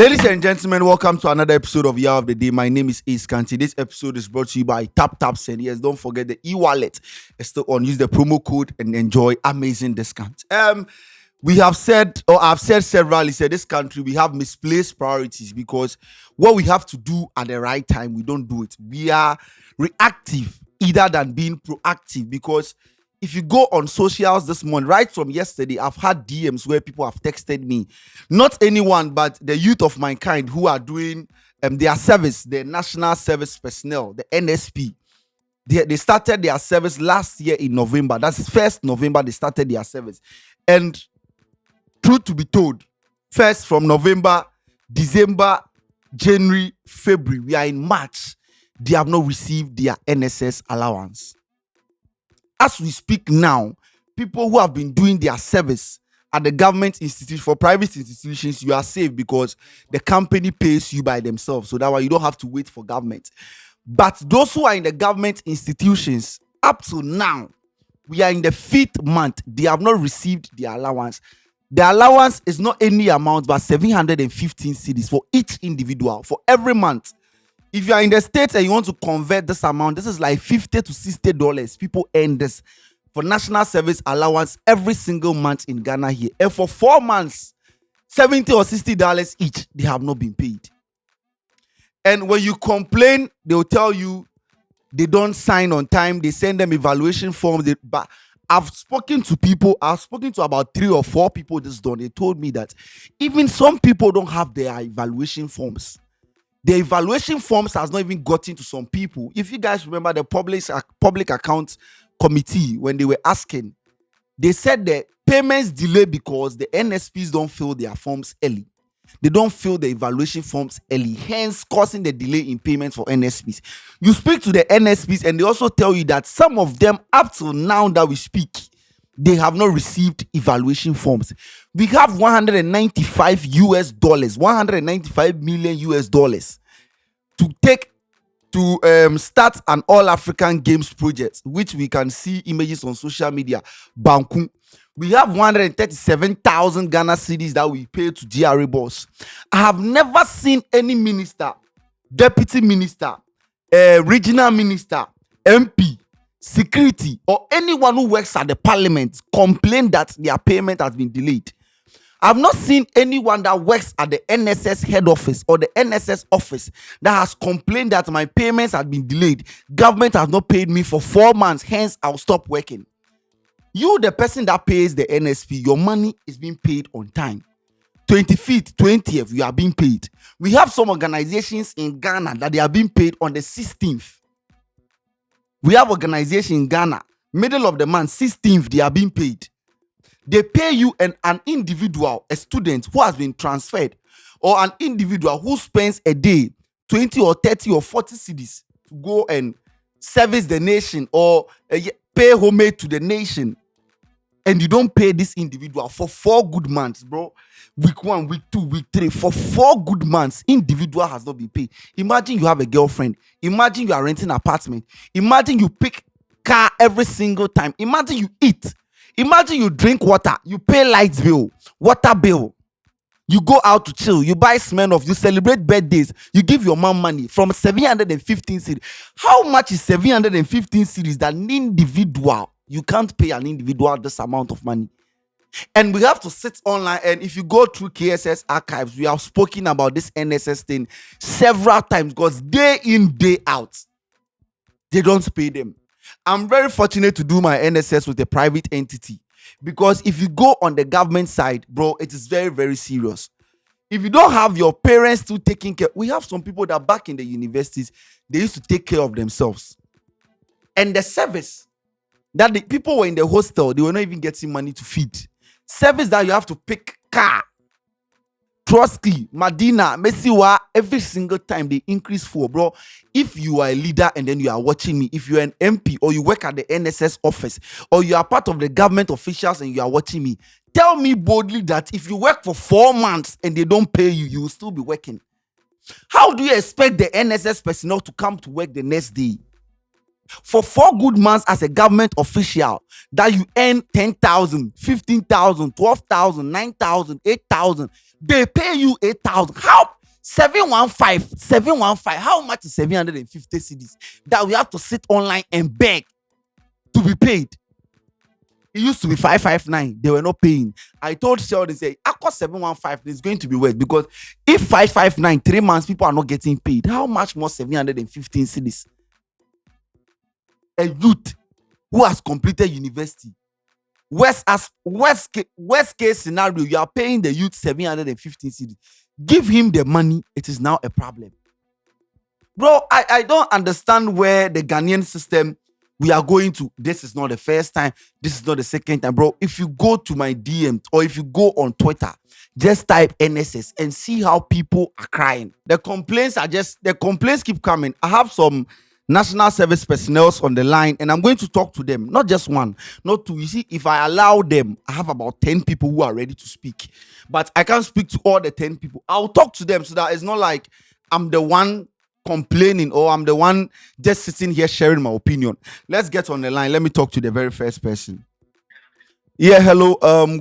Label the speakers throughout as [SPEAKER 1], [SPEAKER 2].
[SPEAKER 1] Ladies and gentlemen, welcome to another episode of Year of the Day. My name is Ace Kanti. This episode is brought to you by Send. Yes, don't forget the e-wallet is still on. Use the promo code and enjoy amazing discounts. We have said, or I've said several, said this country, we have misplaced priorities because what we have to do at the right time, we don't do it. We are reactive either than being proactive, because if you go on socials this morning, right from yesterday, I've had DMs where people have texted me, not anyone, but the youth of my kind who are doing their service, the National Service Personnel, the NSP. They started their service last year in November. That's 1st November they started their service. And truth to be told, first from November, December, January, February, we are in March, they have not received their NSS allowance. As we speak now, people who have been doing their service at the government institution, for private institutions, you are safe because the company pays you by themselves. So that way you don't have to wait for government. But those who are in the government institutions, up to now, we are in the 5th month, they have not received their allowance. The allowance is not any amount, but 715 cedis for each individual, for every month. If you are in the States and you want to convert this amount, this is like $50 to $60. People earn this for national service allowance every single month in Ghana here. And for 4 months, $70 or $60 each, they have not been paid. And when you complain, they will tell you they don't sign on time. They send them evaluation forms. But I've spoken to people. I've spoken to about 3 or 4 people this done. They told me that even some people don't have their evaluation forms. The evaluation forms has not even gotten to some people. If you guys remember the public account committee, when they were asking, they said that payments delay because the NSPs don't fill their forms early. They don't fill the evaluation forms early, hence causing the delay in payments for NSPs. You speak to the NSPs and they also tell you that some of them, up till now that we speak, they have not received evaluation forms. We have $195 million to start an all-African Games project, which we can see images on social media. Debunking. We have 137,000 Ghana cedis that we pay to GRA boss. I have never seen any minister, deputy minister, regional minister, MP, security, or anyone who works at the parliament complain that their payment has been delayed. I've not seen anyone that works at the NSS head office or the NSS office that has complained that my payments have been delayed. Government has not paid me for 4 months, hence I'll stop working. You, the person that pays the NSP, your money is being paid on time. 25th, 20th, you are being paid. We have some organizations in Ghana that they are being paid on the 16th. We have organization in Ghana, middle of the month, 16th, they are being paid. They pay you an individual, a student who has been transferred, or an individual who spends a day 20 or 30 or 40 cedis to go and service the nation or pay homage to the nation. And you don't pay this individual for 4 good months, bro. Week 1, week 2, week 3, for 4 good months, individual has not been paid. Imagine you have a girlfriend. Imagine you are renting an apartment. Imagine you pick car every single time. Imagine you eat. Imagine you drink water. You pay light bill, water bill. You go out to chill. You buy Smirnoff. You celebrate birthdays. You give your mom money from 715 cities. How much is 715 cities that an individual? You can't pay an individual this amount of money. And we have to sit online. And if you go through KSS archives, we have spoken about this NSS thing several times because day in, day out, they don't pay them. I'm very fortunate to do my NSS with a private entity, because if you go on the government side, bro, it is very, very serious. If you don't have your parents still taking care, we have some people that back in the universities, they used to take care of themselves. And the service that the people were in the hostel, they were not even getting money to feed. Service that you have to pick car, Trotsky, Medina, Messiwa, every single time they increase for, bro. If you are a leader and then you are watching me, if you're an MP or you work at the NSS office or you are part of the government officials and you are watching me, tell me boldly that if you work for 4 months and they don't pay you, you will still be working. How do you expect the NSS personnel to come to work the next day? For 4 good months as a government official, that you earn 10,000, 15,000, 12,000, 9,000, 8,000. They pay you 8,000. How 715? How much is 750 cedis that we have to sit online and beg to be paid? It used to be 559. They were not paying. I told Sheldon, say, I cost 715. It's going to be worse because if 559, 3 months, people are not getting paid. How much more 715 cedis? A youth who has completed university. Worst case scenario, you are paying the youth 715 cedis. Give him the money. It is now a problem. Bro, I don't understand where the Ghanaian system we are going to. This is not the first time. This is not the second time, bro. If you go to my DM or if you go on Twitter, just type NSS and see how people are crying. The complaints keep coming. I have some national service personnel on the line and I'm going to talk to them. Not just one, not two. You see, if I allow them, I have about 10 people who are ready to speak. But I can't speak to all the 10 people. I'll talk to them so that it's not like I'm the one complaining or I'm the one just sitting here sharing my opinion. Let's get on the line. Let me talk to the very first person. Yeah, hello.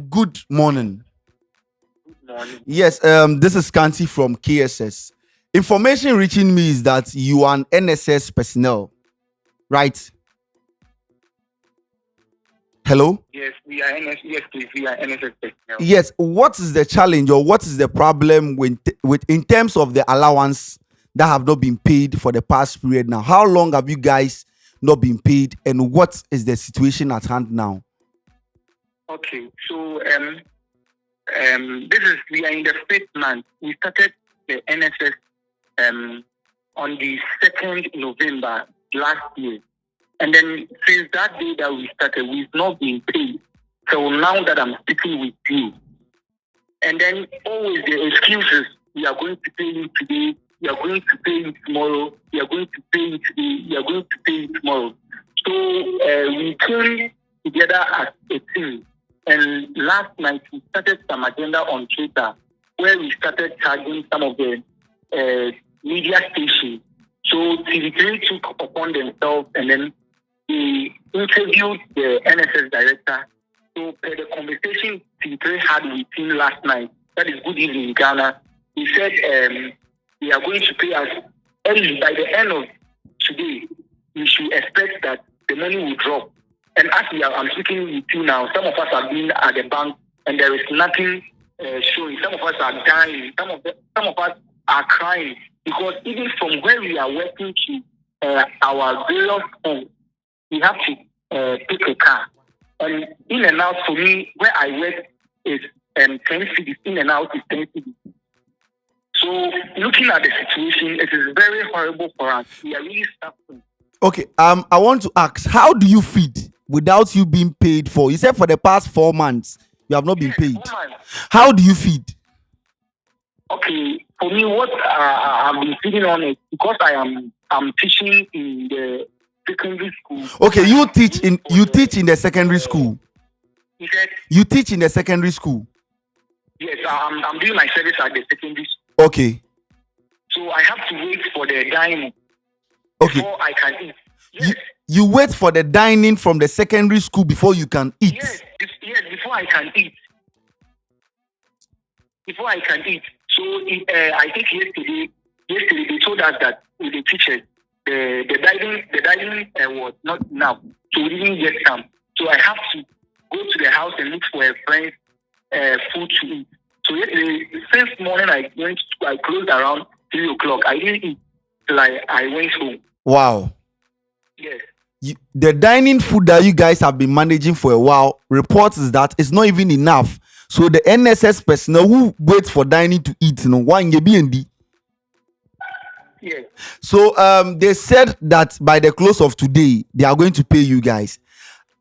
[SPEAKER 1] Good morning.
[SPEAKER 2] Morning.
[SPEAKER 1] Yes, this is Kanti from KSS. Information reaching me is that you are an NSS personnel, right? Hello?
[SPEAKER 2] Yes, we are NSS. Yes, please, we are NSS personnel.
[SPEAKER 1] Yes. What is the challenge or what is the problem with in terms of the allowance that have not been paid for the past period now? How long have you guys not been paid and what is the situation at hand now?
[SPEAKER 2] Okay, so we are in the 5th month. We started the NSS on the 2nd November last year. And then since that day that we started, we've not been paid. So now that I'm speaking with you, and then always the excuses, we are going to pay you today, we are going to pay you tomorrow, we are going to pay you today, we are going to pay you tomorrow. So we came together as a team. And last night we started some agenda on Twitter where we started charging some of the media stations. So TV3 took upon themselves and then they interviewed the NSS director. So per the conversation TV3 had with him last night, that is Good Evening Ghana, he said they are going to pay us early. By the end of today, we should expect that the money will drop. And as I'm speaking with you now, some of us have been at the bank and there is nothing showing. Some of us are dying. Some of us are crying because even from where we are working to our various homes, we have to take a car. And in and out for me, where I work is 10 cities. In and out is 10 cities. So looking at the situation, it is very horrible for us. We are really suffering.
[SPEAKER 1] Okay, I want to ask, how do you feed without you being paid for? You said for the past 4 months you have not been paid. How do you feed?
[SPEAKER 2] Okay, for me, what I've been feeding on it because I'm teaching in the secondary school.
[SPEAKER 1] Okay, you teach in the secondary school.
[SPEAKER 2] You said
[SPEAKER 1] you teach in the secondary school.
[SPEAKER 2] Yes, I'm doing my service at the secondary school.
[SPEAKER 1] Okay.
[SPEAKER 2] So I have to wait for the dining.
[SPEAKER 1] Okay.
[SPEAKER 2] Before I can eat. Yes.
[SPEAKER 1] You wait for the dining from the secondary school before you can eat.
[SPEAKER 2] Yes, before I can eat. Before I can eat. So I think yesterday they told us that with the teachers, the dining was not enough. So we didn't get some. So I have to go to the house and look for a friend's food to eat. So yesterday, since morning I closed around 3 o'clock. I didn't eat till I went home.
[SPEAKER 1] Wow.
[SPEAKER 2] Yes.
[SPEAKER 1] The dining food that you guys have been managing for a while reports is that it's not even enough. So the NSS personnel who wait for dining to eat, one B&D.
[SPEAKER 2] Yes.
[SPEAKER 1] So they said that by the close of today they are going to pay you guys.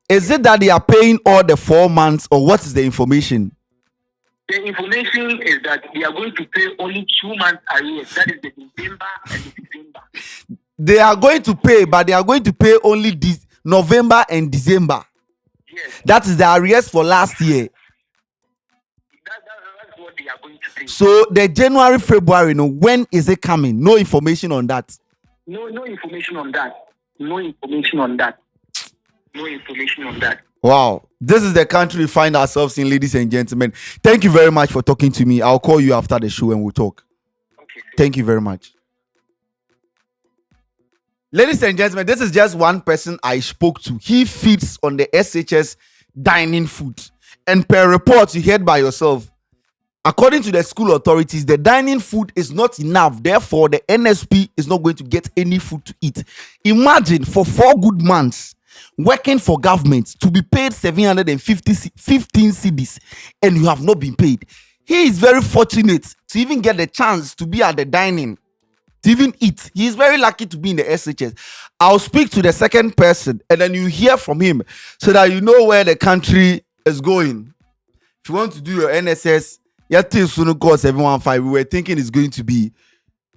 [SPEAKER 1] Is it that they are paying all the 4 months or what is the information?
[SPEAKER 2] The information is that they are going to pay only 2 months arrears. That is the November and the December.
[SPEAKER 1] They are going to pay, but they are going to pay only November and December.
[SPEAKER 2] Yes.
[SPEAKER 1] That is the arrears for last year.
[SPEAKER 2] That's what they are going to pay.
[SPEAKER 1] So the January, February, when is it coming? No information on that.
[SPEAKER 2] No information on that. No information on that. No information on that.
[SPEAKER 1] Wow. This is the country we find ourselves in, ladies and gentlemen. Thank you very much for talking to me. I'll call you after the show and we'll talk.
[SPEAKER 2] Okay.
[SPEAKER 1] Thank you very much. Ladies and gentlemen, this is just one person I spoke to. He feeds on the SHS dining food. And per report, you heard by yourself, according to the school authorities, the dining food is not enough. Therefore, the NSP is not going to get any food to eat. Imagine for 4 good months working for government to be paid 15 cedis and you have not been paid. He is very fortunate to even get the chance to be at the dining, to even eat. He is very lucky to be in the SHS. I'll speak to the second person and then you hear from him so that you know where the country is going. If you want to do your NSS, call 715. We were thinking it's going to be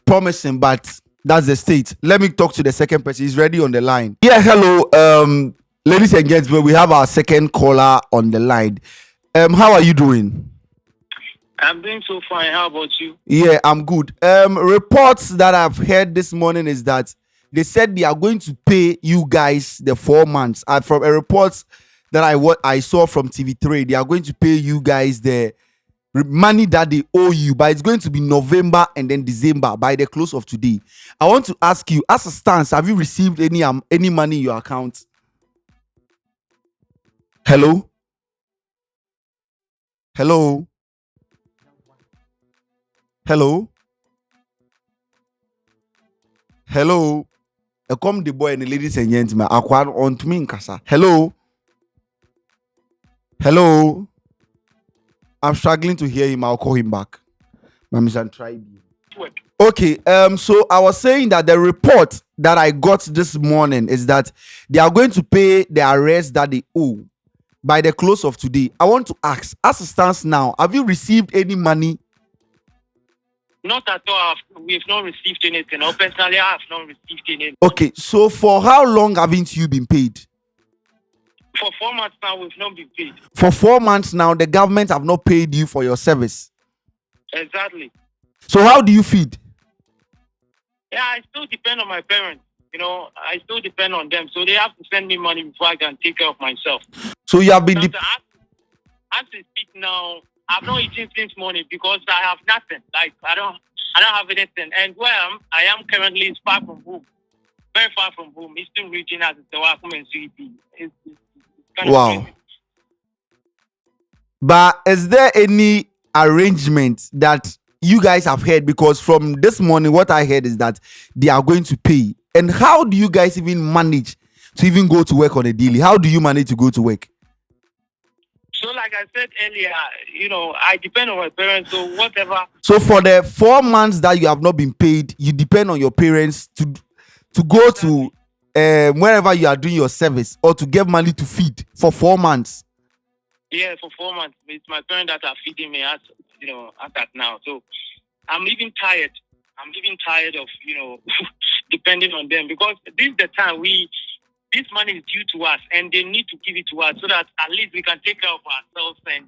[SPEAKER 1] promising, but that's the state. Let me talk to the second person. He's ready on the line. Yeah, hello. Ladies and gentlemen, we have our second caller on the line. How are you doing?
[SPEAKER 2] I'm doing so fine. How about you?
[SPEAKER 1] Yeah, I'm good. Reports that I've heard this morning is that they said they are going to pay you guys the 4 months. From a report that I saw from TV3, they are going to pay you guys the money that they owe you, but it's going to be November and then December by the close of today. I want to ask you, as a stance, have you received any money in your account? Hello? Hello? Hello? Hello? Come the boy and the ladies and gentlemen. Akwan on to me in casa. Hello? Hello? I'm struggling to hear him. I'll call him back. Okay. So I was saying that the report that I got this morning is that they are going to pay the arrears that they owe by the close of today. I want to ask, as it stands now, have you received any money?
[SPEAKER 2] Not at all. We've not received anything. Or personally, I have not received anything.
[SPEAKER 1] Okay. So for how long haven't you been paid?
[SPEAKER 2] For 4 months now, we've not been paid.
[SPEAKER 1] For 4 months now, the government have not paid you for your service.
[SPEAKER 2] Exactly.
[SPEAKER 1] So how do you feed?
[SPEAKER 2] Yeah, I still depend on my parents. I still depend on them. So they have to send me money before I can take care of myself.
[SPEAKER 1] So you have been...
[SPEAKER 2] As we speak now, I've not eaten since morning because I have nothing. Like, I don't have anything. And where I am currently is far from home. Very far from home. Eastern region as the Wakum and CEP. It's
[SPEAKER 1] wow.
[SPEAKER 2] Crazy.
[SPEAKER 1] But is there any arrangement that you guys have heard? Because from this morning, what I heard is that they are going to pay. And how do you guys even manage to even go to work on a daily? How do you manage to go to work?
[SPEAKER 2] So like I said earlier, I depend on my parents, so whatever.
[SPEAKER 1] So for the 4 months that you have not been paid, you depend on your parents to go to wherever you are doing your service or to get money to feed for 4 months.
[SPEAKER 2] Yeah, for 4 months. It's my parents that are feeding me at that now. So I'm even tired. I'm even tired of, depending on them, because this is the time this money is due to us and they need to give it to us so that at least we can take care of ourselves. And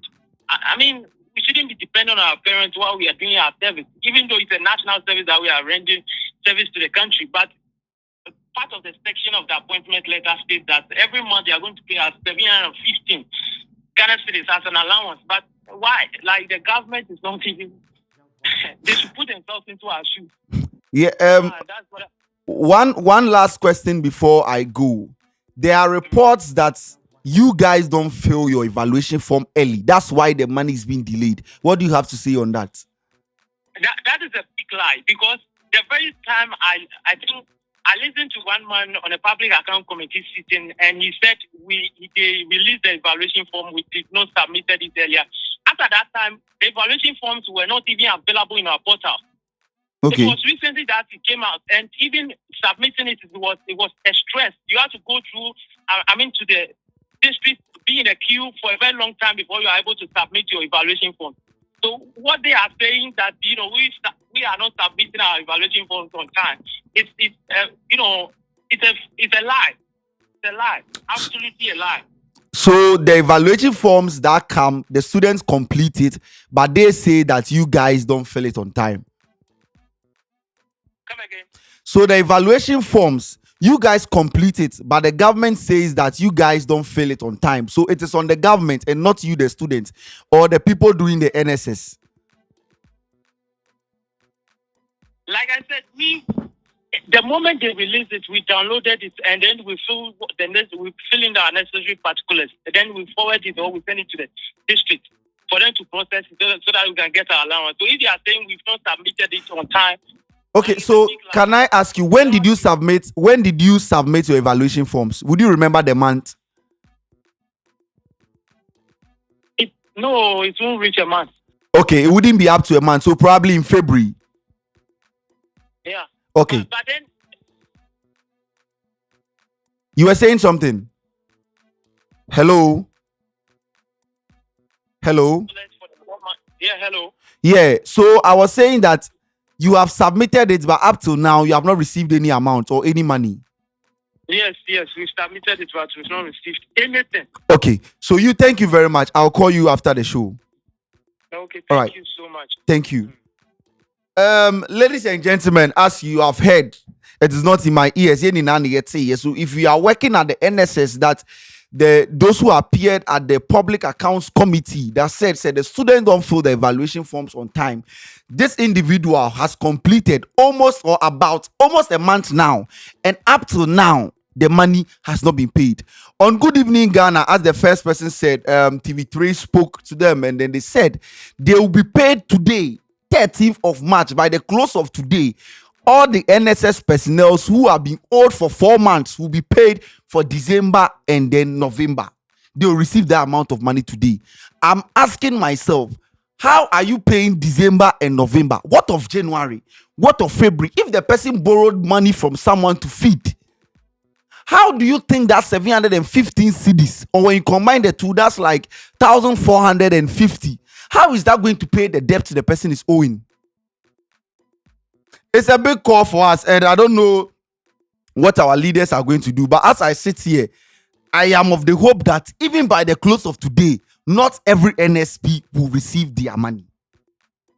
[SPEAKER 2] I mean, we shouldn't be dependent on our parents while we are doing our service, even though it's a national service that we are rendering service to the country. But part of the section of the appointment letter states that every month they are going to pay us 715 Ghana cedis as an allowance. But why? Like, the government is not even... They should put themselves into our shoes.
[SPEAKER 1] Yeah.
[SPEAKER 2] That's what
[SPEAKER 1] one last question before I go. There are reports that you guys don't fill your evaluation form early. That's why the money is being delayed. What do you have to say on that?
[SPEAKER 2] That is a big lie, because the very time I think I listened to one man on a public account committee sitting, and he said they released the evaluation form. We did not submit it earlier. After that time, the evaluation forms were not even available in our portal.
[SPEAKER 1] Okay.
[SPEAKER 2] It was recently that it came out, and even submitting it was a stress. You have to go through, to the district, be in a queue for a very long time before you are able to submit your evaluation form. So what they are saying that we are not submitting our evaluation forms on time. It's a lie. It's a lie. Absolutely a lie.
[SPEAKER 1] So the evaluation forms that come, the students complete it, but they say that you guys don't fill it on time.
[SPEAKER 2] Come again.
[SPEAKER 1] So the evaluation forms, You guys complete it, but the government says that you guys don't fill it on time. So it is on the government and not you, the students, or the people doing the NSS.
[SPEAKER 2] Like I said, the moment they release it, we downloaded it and then we fill in the necessary particulars. And then we forward it or we send it to the district for them to process it so that we can get our allowance. So if you are saying we've not submitted it on time.
[SPEAKER 1] Okay, so can I ask you, when did you submit your evaluation forms? Would you remember the month?
[SPEAKER 2] No, it won't reach a month.
[SPEAKER 1] Okay, it wouldn't be up to a month, so probably in February.
[SPEAKER 2] Yeah.
[SPEAKER 1] Okay.
[SPEAKER 2] But then
[SPEAKER 1] you were saying something. Hello.
[SPEAKER 2] Yeah, hello.
[SPEAKER 1] Yeah, so I was saying that you have submitted it, but up to now you have not received any amount or any money.
[SPEAKER 2] Yes, we submitted it, but we've not received anything.
[SPEAKER 1] Okay, so thank you very much. I'll call you after the show.
[SPEAKER 2] Okay,
[SPEAKER 1] all right.
[SPEAKER 2] You so much.
[SPEAKER 1] Thank you. Ladies and gentlemen, as you have heard, it is not in my ears. So if you are working at the NSS, that those who appeared at the public accounts committee that said the students don't fill the evaluation forms on time, this individual has completed almost a month now, and up till now the money has not been paid. On Good Evening Ghana, as the first person said, TV3 spoke to them and then they said they will be paid today, 13th of March. By the close of today, all the NSS personnel who have been owed for 4 months will be paid for December and then November. They will receive that amount of money today. I'm asking myself, how are you paying December and November? What of January? What of February? If the person borrowed money from someone to feed, how do you think that 715 cedis, or when you combine the two, that's like 1,450? How is that going to pay the debt the person is owing? It's a big call for us, and I don't know what our leaders are going to do. But as I sit here, I am of the hope that even by the close of today, not every NSP will receive their money.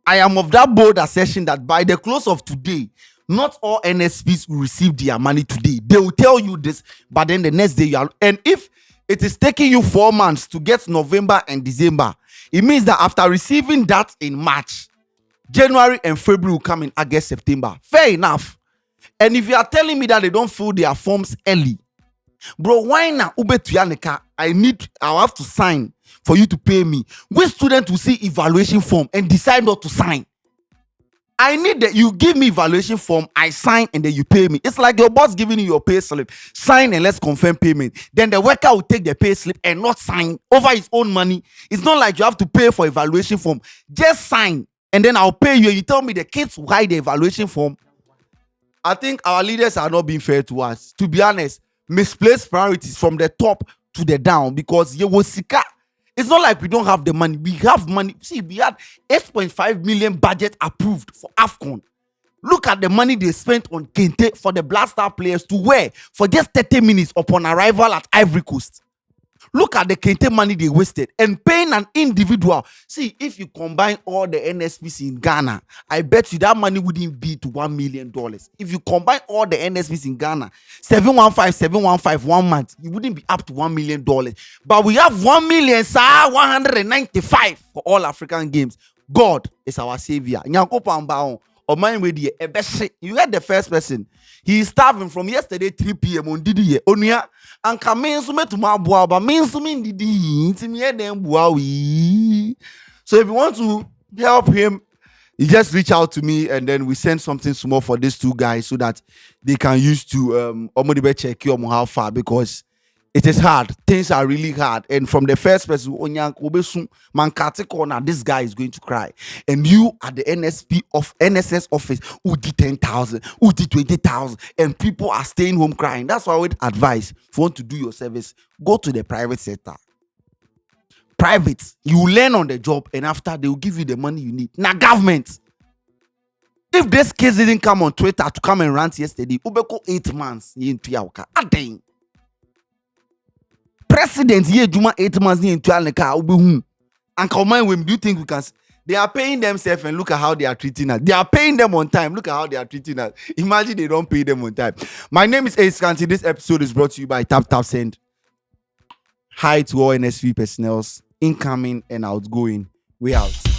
[SPEAKER 1] I am of that bold assertion that by the close of today, not all NSPs will receive their money today. They will tell you this, but then the next day you are. And if it is taking you 4 months to get November and December, it means that after receiving that in March, January and February will come in August, September. Fair enough. And if you are telling me that they don't fill their forms early, bro, why now? I'll have to sign for you to pay me. Which student will see evaluation form and decide not to sign? I need that you give me evaluation form, I sign, and then you pay me. It's like your boss giving you your pay slip. Sign and let's confirm payment. Then the worker will take the pay slip and not sign over his own money. It's not like you have to pay for evaluation form. Just sign, and then I'll pay you. And you tell me the kids will hide the evaluation form. I think our leaders are not being fair to us. To be honest, misplaced priorities from the top to the down, because you will sika. It's not like we don't have the money. We have money. See, we had 8.5 million budget approved for AFCON. Look at the money they spent on Kente for the Black Star players to wear for just 30 minutes upon arrival at Ivory Coast. Look at the Kente money they wasted and paying an individual. See, if you combine all the NSPs in Ghana, I bet you that money wouldn't be to $1 million. If you combine all the NSPs in Ghana, 715 1 month, you wouldn't be up to $1 million. But we have 1,195 for all African games. God is our savior. You heard the first person. He is starving from yesterday 3 p.m. on Didi. Onya and Kamen Sume to my boa, but means to me Didi. So if you want to help him, you just reach out to me and then we send something small for these two guys so that they can use to check you how far, because it is hard. Things are really hard. And from the first person, this guy is going to cry. And you at the NSS office, who did 10,000, who did 20,000, and people are staying home crying. That's why I would advise, if you want to do your service, go to the private sector. Private, you learn on the job, and after they will give you the money you need. Now, government. If this case didn't come on Twitter to come and rant yesterday, Ubeko 8 months. President here Juma 8 months in trial car and come on, when do you think we can They are paying themselves and look at how they are treating us. They are paying them on time. Look at how they are treating us. Imagine they don't pay them on time. My name is Ace Kanti. This episode is brought to you by Tap Tap Send. Hi to all NSV personnel, incoming and outgoing. We out.